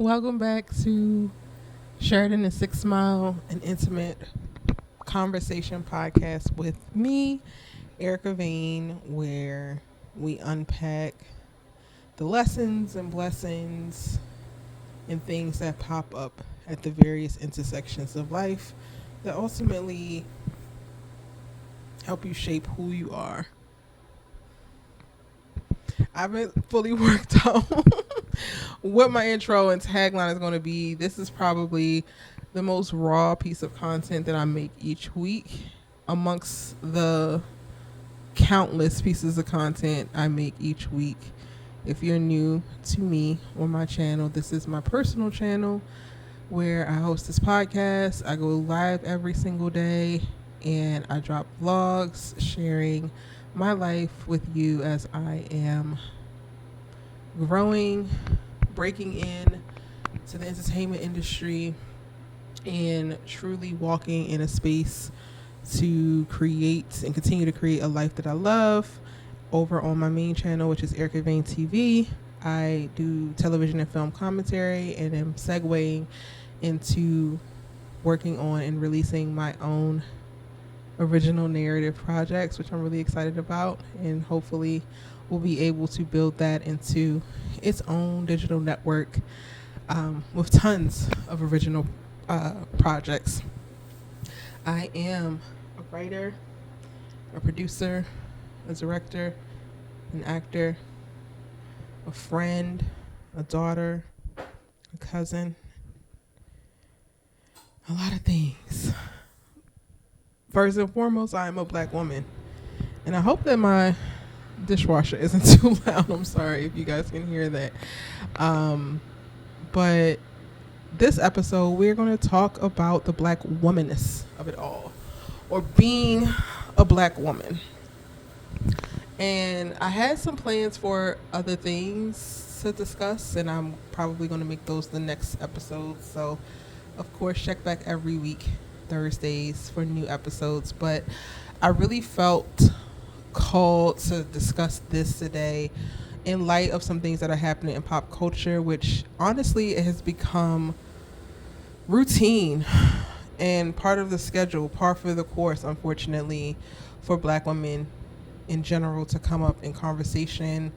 Welcome back to Sheridan and 6 Mile, an intimate conversation podcast with me, Erica Vane, where we unpack the lessons and blessings and things that pop up at the various intersections of life that ultimately help you shape who you are. I haven't fully worked out what my intro and tagline is going to be. This is probably the most raw piece of content that I make each week amongst the countless pieces of content I make each week. If you're new to me or my channel, this is my personal channel where I host this podcast. I go live every single day and I drop vlogs sharing my life with you as I am growing, breaking in to the entertainment industry, and truly walking in a space to create and continue to create a life that I love. Over on my main channel, which is Erica Vane TV, I do television and film commentary, and am segueing into working on and releasing my own original narrative projects, which I'm really excited about, and hopefully we'll be able to build that into its own digital network with tons of original projects. I am a writer, a producer, a director, an actor, a friend, a daughter, a cousin, a lot of things. First and foremost, I am a Black woman. And I hope that my dishwasher isn't too loud. I'm sorry if you guys can hear that. But this episode, we're going to talk about the Black womanness of it all, or being a Black woman. And I had some plans for other things to discuss, and I'm probably going to make those the next episode. So, of course, check back every week, Thursdays, for new episodes. But I really felt called to discuss this today in light of some things that are happening in pop culture, which honestly it has become routine and part of the schedule, par for the course, unfortunately, for Black women in general to come up in conversation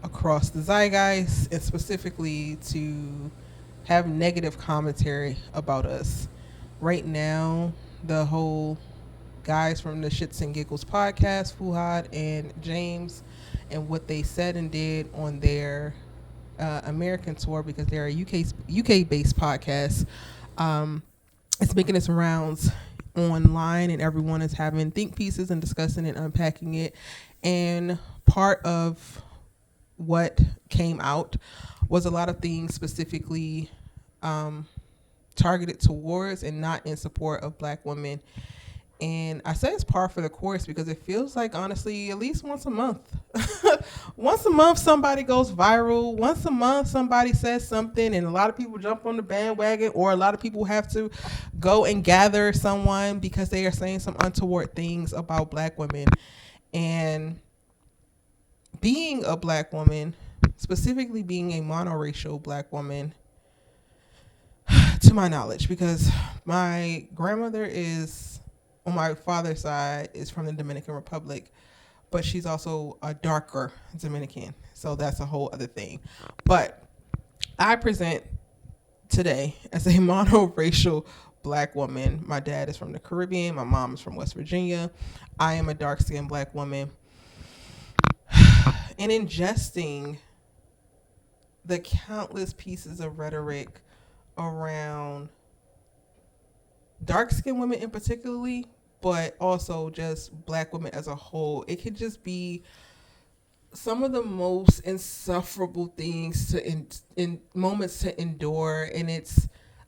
across the zeitgeist, and specifically to have negative commentary about us. Right now, the whole guys from the Shits and Giggles podcast, Fuhad and James, and what they said and did on their American tour, because they're a UK based podcast, it's making its rounds online, and everyone is having think pieces and discussing and unpacking it. And part of what came out was a lot of things specifically targeted towards and not in support of Black women. And I say it's par for the course because it feels like, honestly, at least once a month. Once a month, somebody goes viral. Once a month, somebody says something, and a lot of people jump on the bandwagon, or a lot of people have to go and gather someone because they are saying some untoward things about Black women. And being a Black woman, specifically being a monoracial Black woman, to my knowledge, because my grandmother is, on my father's side, is from the Dominican Republic, but she's also a darker Dominican, so that's a whole other thing. But I present today as a monoracial Black woman. My dad is from the Caribbean, my mom is from West Virginia. I am a dark-skinned Black woman. And ingesting the countless pieces of rhetoric around dark-skinned women in particularly, but also just Black women as a whole, it could just be some of the most insufferable things to in moments to endure. And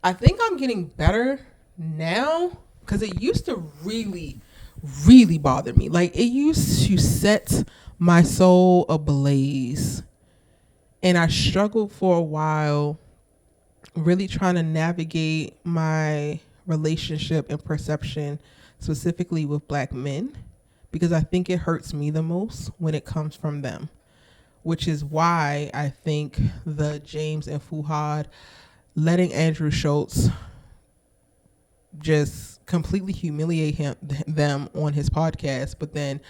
I think I'm getting better now, because it used to really bother me. Like, it used to set my soul ablaze, and I struggled for a while really trying to navigate my relationship and perception specifically with Black men, because I think it hurts me the most when it comes from them, which is why I think the James and Fuhad letting Andrew Schultz just completely humiliate them on his podcast, but then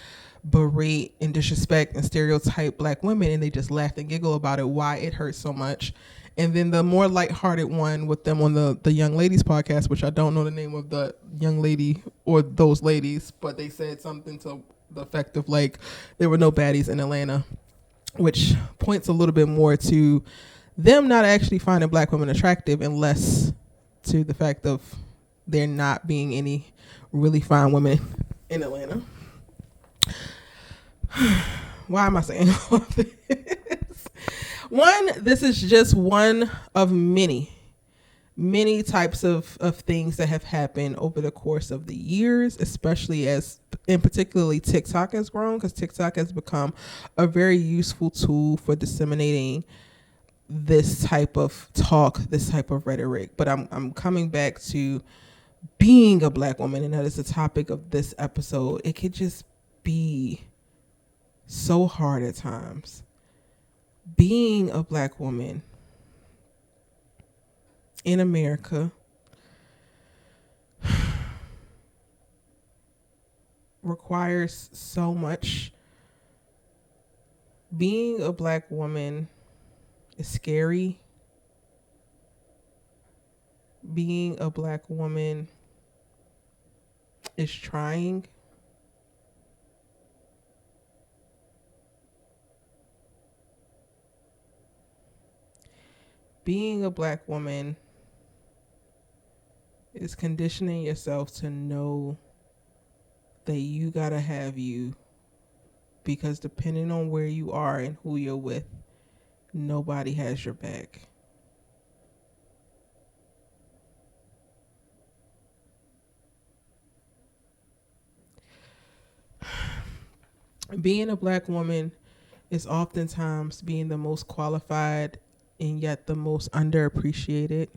berate and disrespect and stereotype black women, and they just laugh and giggle about it, why it hurts so much. And then the more lighthearted one with them on the young ladies podcast, which I don't know the name of the young lady or those ladies, but they said something to the effect of like there were no baddies in Atlanta, which points a little bit more to them not actually finding black women attractive and less to the fact of there not being any really fine women in Atlanta. Why am I saying all this? One, this is just one of many types of things that have happened over the course of the years, especially as, and particularly TikTok has grown, because TikTok has become a very useful tool for disseminating this type of talk, this type of rhetoric. But I'm coming back to being a black woman, and that is the topic of this episode. It could just be so hard at times. Being a black woman in America requires so much. Being a black woman is scary. Being a black woman is trying. Being a black woman is conditioning yourself to know that you gotta have you, because depending on where you are and who you're with, nobody has your back. Being a black woman is oftentimes being the most qualified and yet the most underappreciated.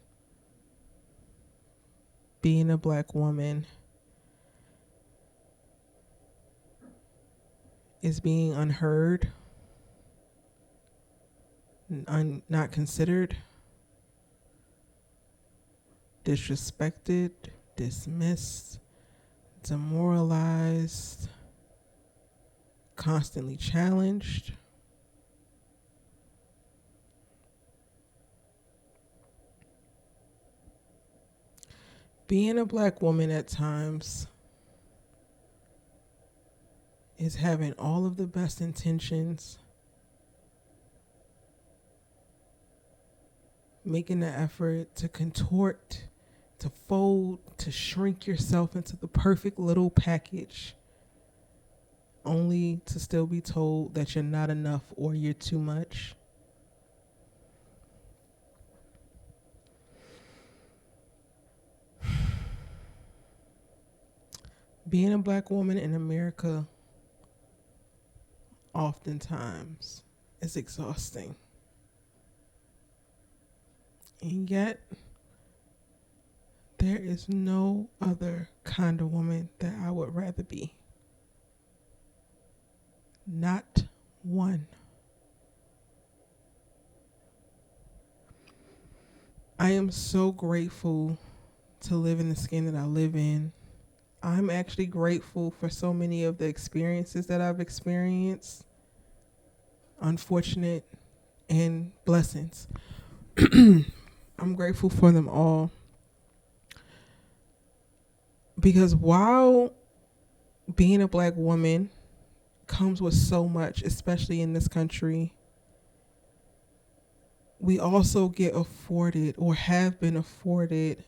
Being a black woman is being unheard, not considered, disrespected, dismissed, demoralized, constantly challenged. Being a black woman at times is having all of the best intentions, making the effort to contort, to fold, to shrink yourself into the perfect little package, only to still be told that you're not enough or you're too much. Being a black woman in America oftentimes is exhausting. And yet, there is no other kind of woman that I would rather be. Not one. I am so grateful to live in the skin that I live in. I'm actually grateful for so many of the experiences that I've experienced, unfortunate and blessings. I'm grateful for them all. Because while being a black woman comes with so much, especially in this country, we also get afforded or have been afforded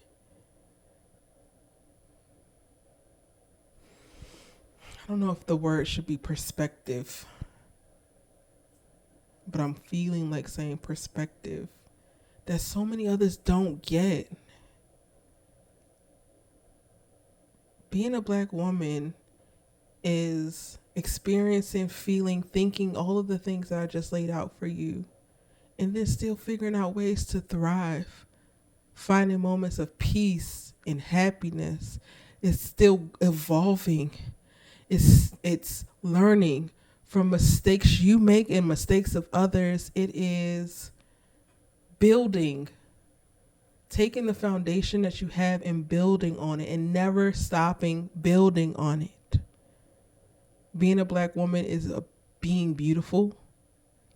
I don't know if the word should be perspective, but I'm feeling like saying perspective that so many others don't get. Being a black woman is experiencing, feeling, thinking all of the things that I just laid out for you, and then still figuring out ways to thrive, finding moments of peace and happiness. It's still evolving. It's learning from mistakes you make and mistakes of others. It is building taking the foundation that you have and building on it and never stopping building on it. Being a black woman is being beautiful,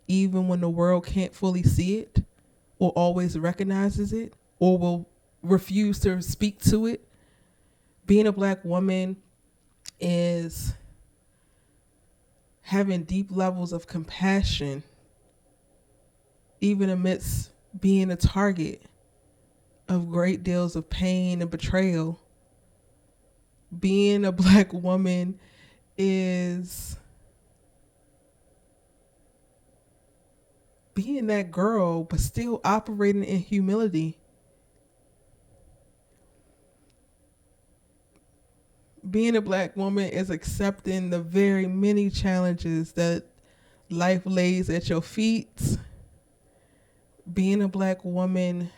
even when the world can't fully see it or always recognizes it or will refuse to speak to it. Being a black woman is having deep levels of compassion, even amidst being a target of great deals of pain and betrayal. Being a black woman is being that girl, but still operating in humility. Being a black woman is accepting the very many challenges that life lays at your feet. Being a black woman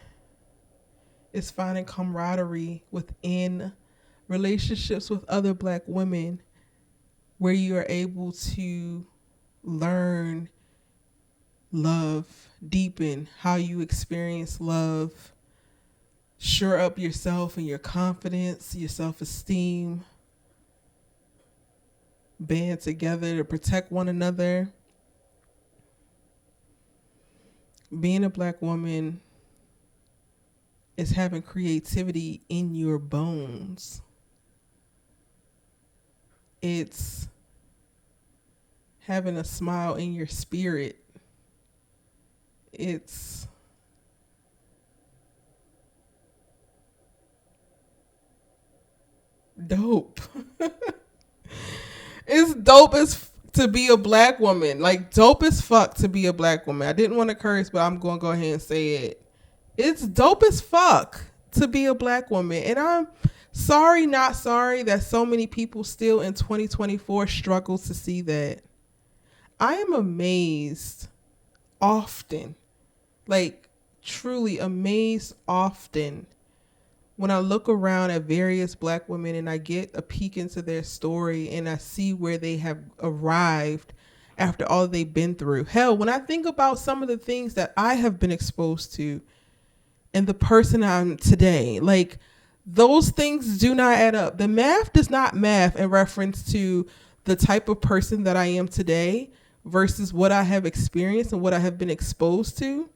is finding camaraderie within relationships with other black women where you are able to learn love, deepen how you experience love, shore up yourself and your confidence, your self-esteem, band together to protect one another. Being a black woman is having creativity in your bones. It's having a smile in your spirit. It's dope. It's dope as to be a black woman. Like, dope as fuck to be a black woman. I didn't want to curse, but I'm going to go ahead and say it. It's dope as fuck to be a black woman. And I'm sorry, not sorry that so many people still in 2024 struggle to see that. I am amazed often, like truly amazed often, when I look around at various black women and I get a peek into their story and I see where they have arrived after all they've been through. Hell, when I think about some of the things that I have been exposed to and the person I'm today, like, those things do not add up. The math does not math in reference to the type of person that I am today versus what I have experienced and what I have been exposed to.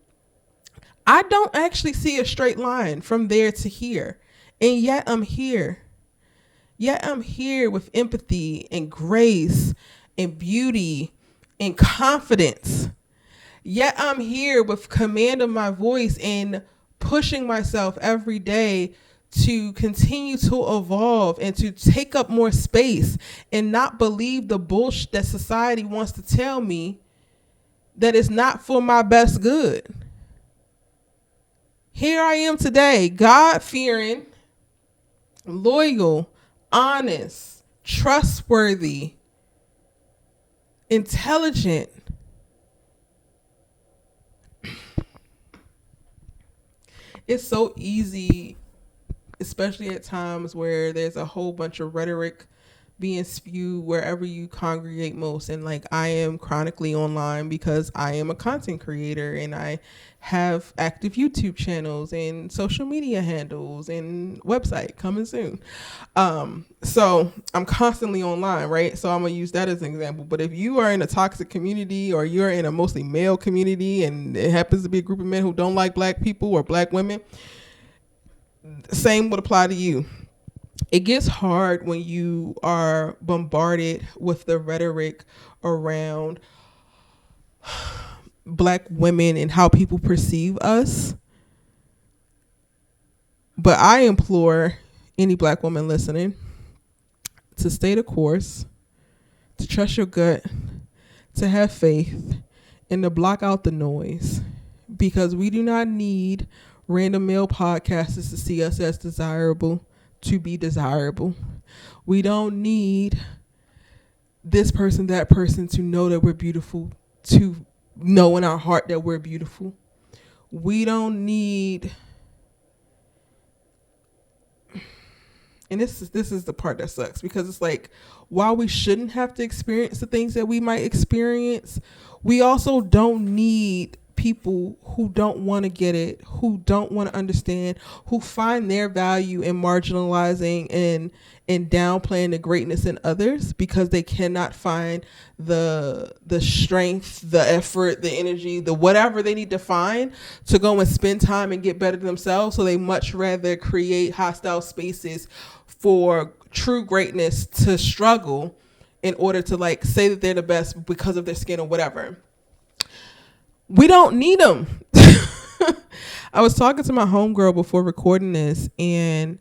I don't actually see a straight line from there to here. And yet I'm here. Yet I'm here with empathy and grace and beauty and confidence. Yet I'm here with command of my voice and pushing myself every day to continue to evolve and to take up more space and not believe the bullshit that society wants to tell me that is not for my best good. Here I am today, God-fearing, loyal, honest, trustworthy, intelligent. It's so easy, especially at times where there's a whole bunch of rhetoric being spewed wherever you congregate most. And like, I am chronically online because I am a content creator and I have active YouTube channels and social media handles and website coming soon. So I'm constantly online, right? So I'm gonna use that as an example. But if you are in a toxic community or you're in a mostly male community and it happens to be a group of men who don't like black people or black women, same would apply to you. It gets hard when you are bombarded with the rhetoric around black women and how people perceive us. But I implore any black woman listening to stay the course, to trust your gut, to have faith, and to block out the noise. Because we do not need random male podcasters to see us as desirable to be desirable. We don't need this person, that person to know that we're beautiful, to know in our heart that we're beautiful. We don't need, and this is the part that sucks, because it's like, while we shouldn't have to experience the things that we might experience, we also don't need people who don't want to get it, who don't want to understand, who find their value in marginalizing and downplaying the greatness in others because they cannot find the strength, the effort, the energy, the whatever they need to find to go and spend time and get better themselves. So they much rather create hostile spaces for true greatness to struggle in order to like say that they're the best because of their skin or whatever. We don't need them. I was talking to my homegirl before recording this, and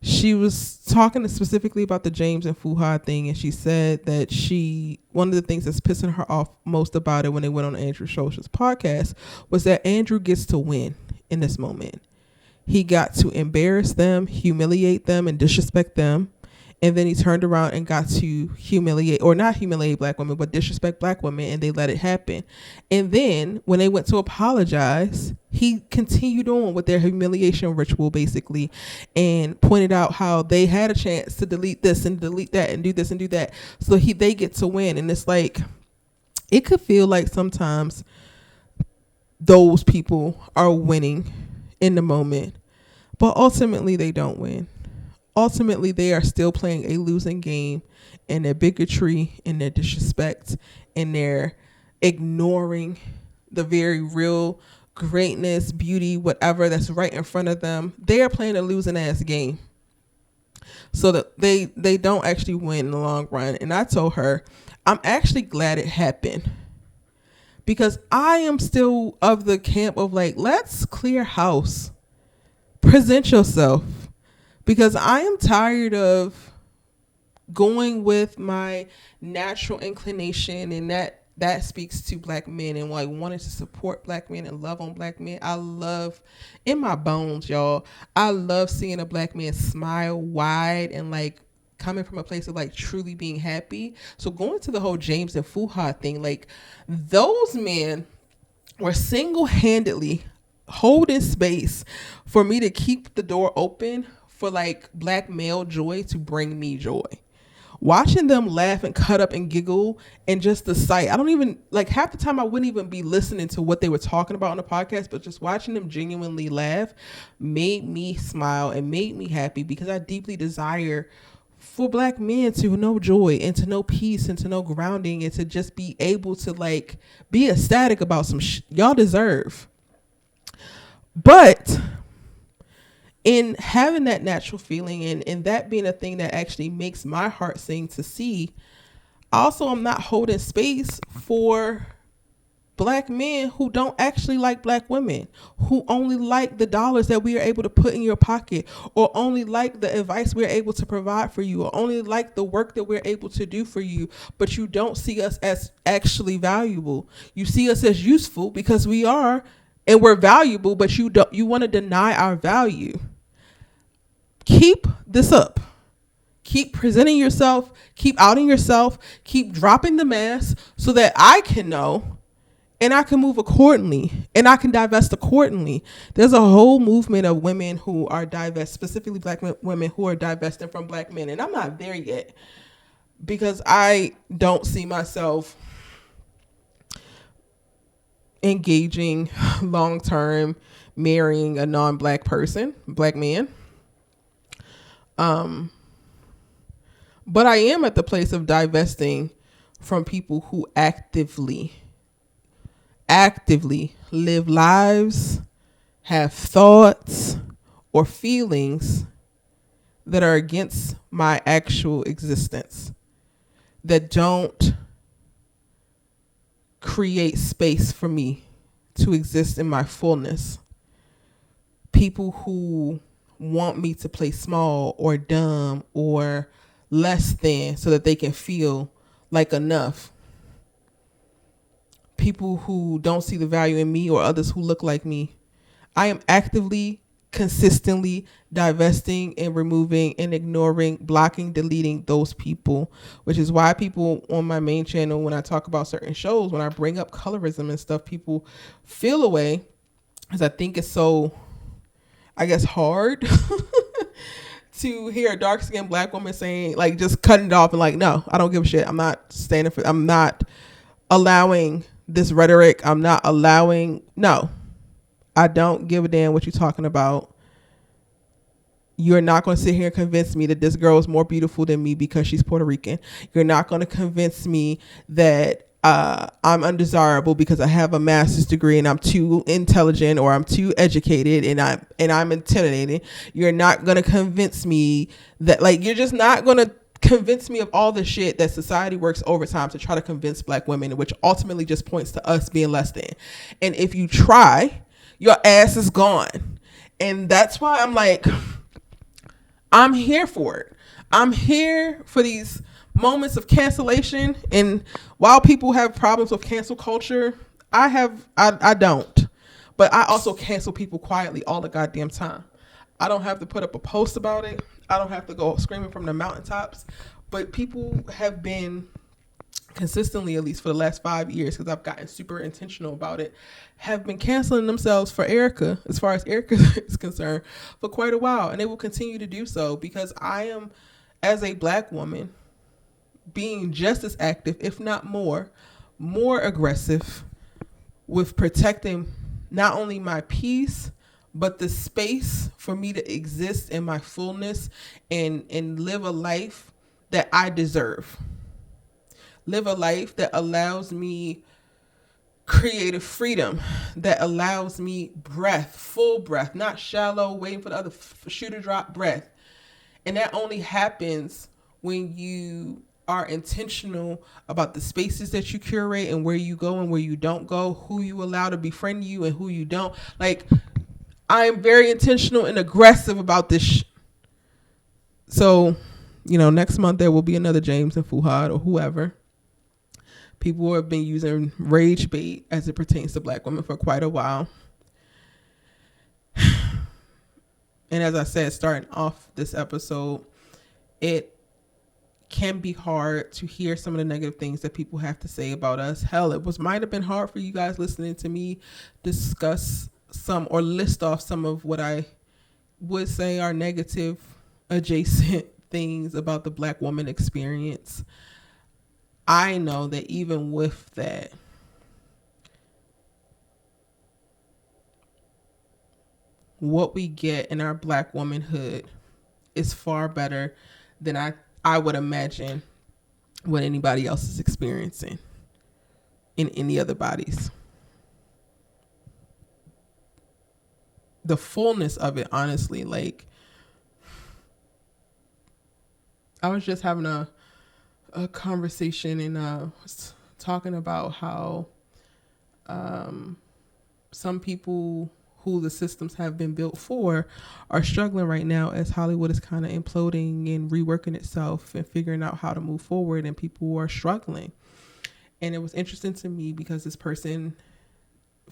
she was talking specifically about the James and Fuhad thing, and she said that one of the things that's pissing her off most about it when they went on Andrew Schultz's podcast was that Andrew gets to win in this moment. He got to embarrass them, humiliate them, and disrespect them. And then he turned around and got to humiliate, or not humiliate black women, but disrespect black women, and they let it happen. And then when they went to apologize, he continued on with their humiliation ritual, basically, and pointed out how they had a chance to delete this and delete that and do this and do that. So they get to win. And it's like, it could feel like sometimes those people are winning in the moment, but ultimately they don't win. Ultimately, they are still playing a losing game in their bigotry, in their disrespect, in their ignoring the very real greatness, beauty, whatever that's right in front of them. They are playing a losing ass game. So that they don't actually win in the long run. And I told her, I'm actually glad it happened. Because I am still of the camp of like, let's clear house. Present yourself. Because I am tired of going with my natural inclination, and that speaks to black men and like wanting to support black men and love on black men. I love, in my bones, y'all, I love seeing a black man smile wide and like coming from a place of like truly being happy. So going to the whole James and Fuhad thing, like those men were single-handedly holding space for me to keep the door open for like black male joy to bring me joy. Watching them laugh and cut up and giggle, and just the sight, I don't even, like half the time I wouldn't even be listening to what they were talking about on the podcast, but just watching them genuinely laugh made me smile and made me happy, because I deeply desire for black men to know joy and to know peace and to know grounding and to just be able to like be ecstatic about some y'all deserve. But in having that natural feeling and that being a thing that actually makes my heart sing to see, also I'm not holding space for black men who don't actually like black women, who only like the dollars that we are able to put in your pocket, or only like the advice we're able to provide for you, or only like the work that we're able to do for you, but you don't see us as actually valuable. You see us as useful because we are, and we're valuable, but you want to deny our value. Keep this up. Keep presenting yourself, keep outing yourself, keep dropping the mask so that I can know and I can move accordingly and I can divest accordingly. There's a whole movement of women who are divest, specifically black women who are divesting from black men. And I'm not there yet because I don't see myself engaging long-term, marrying a non-black person, black man. But I am at the place of divesting from people who actively live lives, have thoughts or feelings that are against my actual existence, that don't create space for me to exist in my fullness. People who want me to play small or dumb or less than so that they can feel like enough. People who don't see the value in me or others who look like me. I am actively, consistently divesting and removing and ignoring, blocking, deleting those people, which is why people on my main channel, when I talk about certain shows, when I bring up colorism and stuff, people feel away, because I think it's so, I guess, hard to hear a dark-skinned black woman saying, like, just cutting it off and like, no, I don't give a shit. I'm not allowing this rhetoric. I'm not allowing. No, I don't give a damn what you're talking about. You're not going to sit here and convince me that this girl is more beautiful than me because she's Puerto Rican. You're not going to convince me that I'm undesirable because I have a master's degree and I'm too intelligent or I'm too educated and I'm intimidating. You're not going to convince me that, like, you're just not going to convince me of all the shit that society works overtime to try to convince black women, which ultimately just points to us being less than. And if you try, your ass is gone. And that's why I'm like, I'm here for it. I'm here for these moments of cancellation. And while people have problems with cancel culture, I don't. But I also cancel people quietly all the goddamn time. I don't have to put up a post about it. I don't have to go screaming from the mountaintops. But people have been consistently, at least for the last 5 years, because I've gotten super intentional about it, have been canceling themselves for Erica, as far as Erica is concerned, for quite a while. And they will continue to do so because I am, as a black woman, being just as active, if not more aggressive with protecting not only my peace, but the space for me to exist in my fullness and live a life that I deserve. Live a life that allows me creative freedom, that allows me breath, full breath, not shallow, waiting for the other shoe to drop breath. And that only happens when you are intentional about the spaces that you curate and where you go and where you don't go, who you allow to befriend you and who you don't. Like, I am very intentional and aggressive about this. So, next month there will be another James and Fuhad or whoever. People have been using rage bait as it pertains to black women for quite a while. And as I said, starting off this episode, it can be hard to hear some of the negative things that people have to say about us. Hell, might have been hard for you guys listening to me discuss some or list off some of what I would say are negative adjacent things about the black woman experience. I know that even with that, what we get in our black womanhood is far better than I would imagine what anybody else is experiencing in any other bodies. The fullness of it, honestly, like, I was just having a conversation and was talking about how some people who the systems have been built for are struggling right now as Hollywood is kind of imploding and reworking itself and figuring out how to move forward, and people are struggling. And it was interesting to me because this person,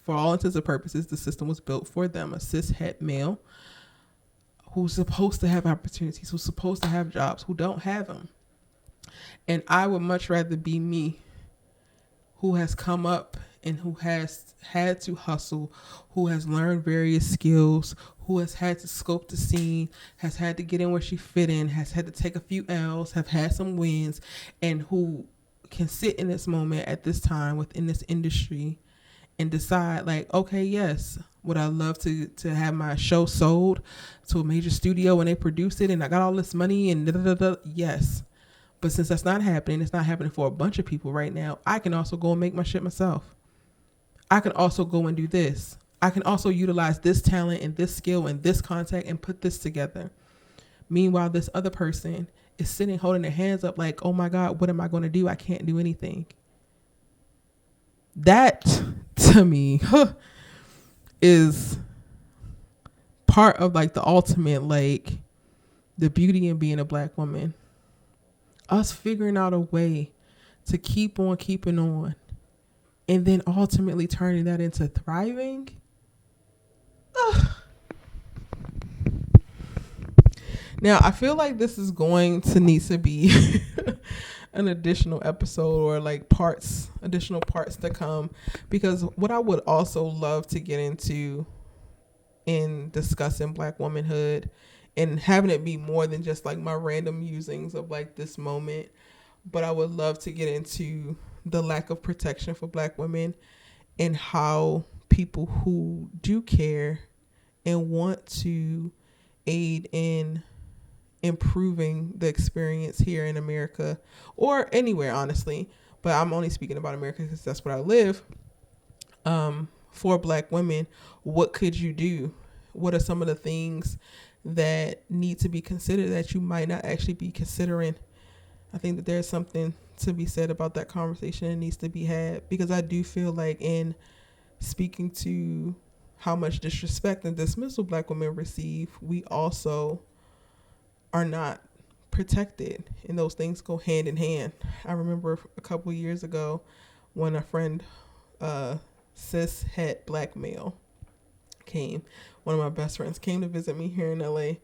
for all intents and purposes, the system was built for them, a cis-het male who's supposed to have opportunities, who's supposed to have jobs, who don't have them. And I would much rather be me, who has come up and who has had to hustle, who has learned various skills, who has had to scope the scene, has had to get in where she fit in, has had to take a few L's, have had some wins, and who can sit in this moment at this time within this industry and decide, like, okay, yes, would I love to have my show sold to a major studio and they produce it and I got all this money and da-da-da-da? Yes. But since that's not happening, it's not happening for a bunch of people right now, I can also go and make my shit myself. I can also go and do this. I can also utilize this talent and this skill and this contact and put this together. Meanwhile, this other person is sitting holding their hands up like, oh my God, what am I going to do? I can't do anything. That, to me, is part of, like, the ultimate, like, the beauty in being a black woman. Us figuring out a way to keep on keeping on and then ultimately turning that into thriving. Ugh. Now, I feel like this is going to need to be an additional episode or like additional parts to come, because what I would also love to get into in discussing black womanhood and having it be more than just like my random musings of like this moment, but I would love to get into the lack of protection for Black women and how people who do care and want to aid in improving the experience here in America or anywhere, honestly, but I'm only speaking about America because that's where I live. For Black women, what could you do? What are some of the things that need to be considered that you might not actually be considering? I think that there's something to be said about that conversation that needs to be had, because I do feel like in speaking to how much disrespect and dismissal Black women receive, we also are not protected, and those things go hand in hand. I remember a couple of years ago when a friend, cis het Black male, came, one of my best friends came to visit me here in LA,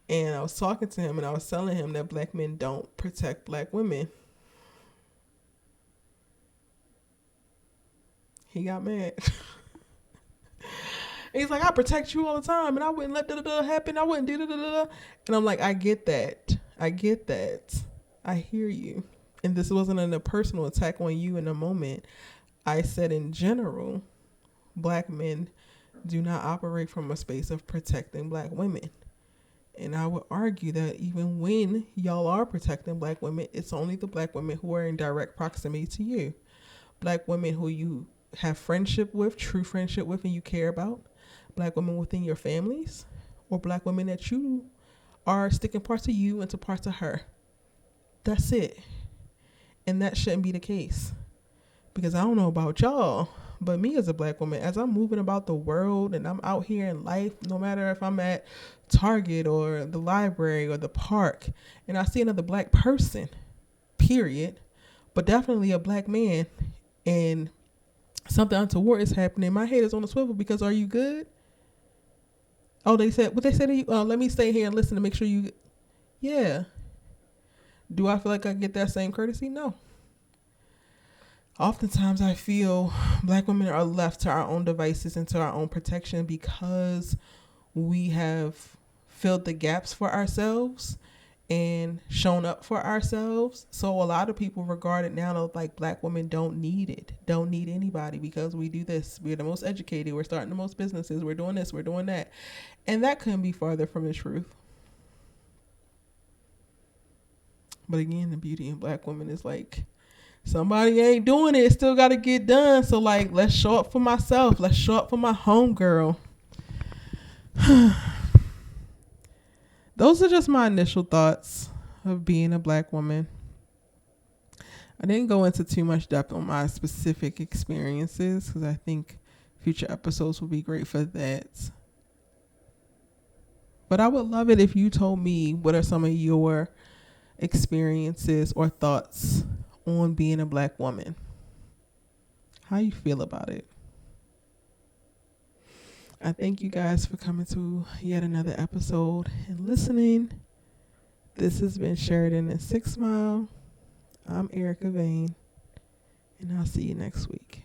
and I was talking to him and I was telling him that Black men don't protect Black women. He got mad. He's like, I protect you all the time and I wouldn't let da-da-da happen. I wouldn't do da-da-da. And I'm like, I get that. I hear you. And this wasn't a personal attack on you in a moment. I said in general, Black men do not operate from a space of protecting Black women. And I would argue that even when y'all are protecting Black women, it's only the Black women who are in direct proximity to you. Black women who you have friendship with, true friendship with, and you care about. Black women within your families, or Black women that you are sticking parts of you into parts of her. That's it. And that shouldn't be the case. Because I don't know about y'all, but me as a Black woman, as I'm moving about the world and I'm out here in life, no matter if I'm at Target or the library or the park, and I see another Black person, period, but definitely a Black man, and something untoward is happening, my head is on the swivel because are you good? Oh, they said, what they said to you? Let me stay here and listen to make sure you, yeah. Do I feel like I get that same courtesy? No. Oftentimes I feel Black women are left to our own devices and to our own protection because we have filled the gaps for ourselves and shown up for ourselves. So a lot of people regard it now like Black women don't need anybody because we do this. We're the most educated. We're starting the most businesses. We're doing this. We're doing that. And that couldn't be farther from the truth. But again, the beauty in Black women is like, somebody ain't doing it. Still got to get done. So like, let's show up for myself. Let's show up for my homegirl. Those are just my initial thoughts of being a Black woman. I didn't go into too much depth on my specific experiences because I think future episodes will be great for that. But I would love it if you told me what are some of your experiences or thoughts on being a Black woman. How you feel about it? I thank you guys for coming to yet another episode and listening. This has been Sheridan and 6 Mile. I'm Erica Vane, and I'll see you next week.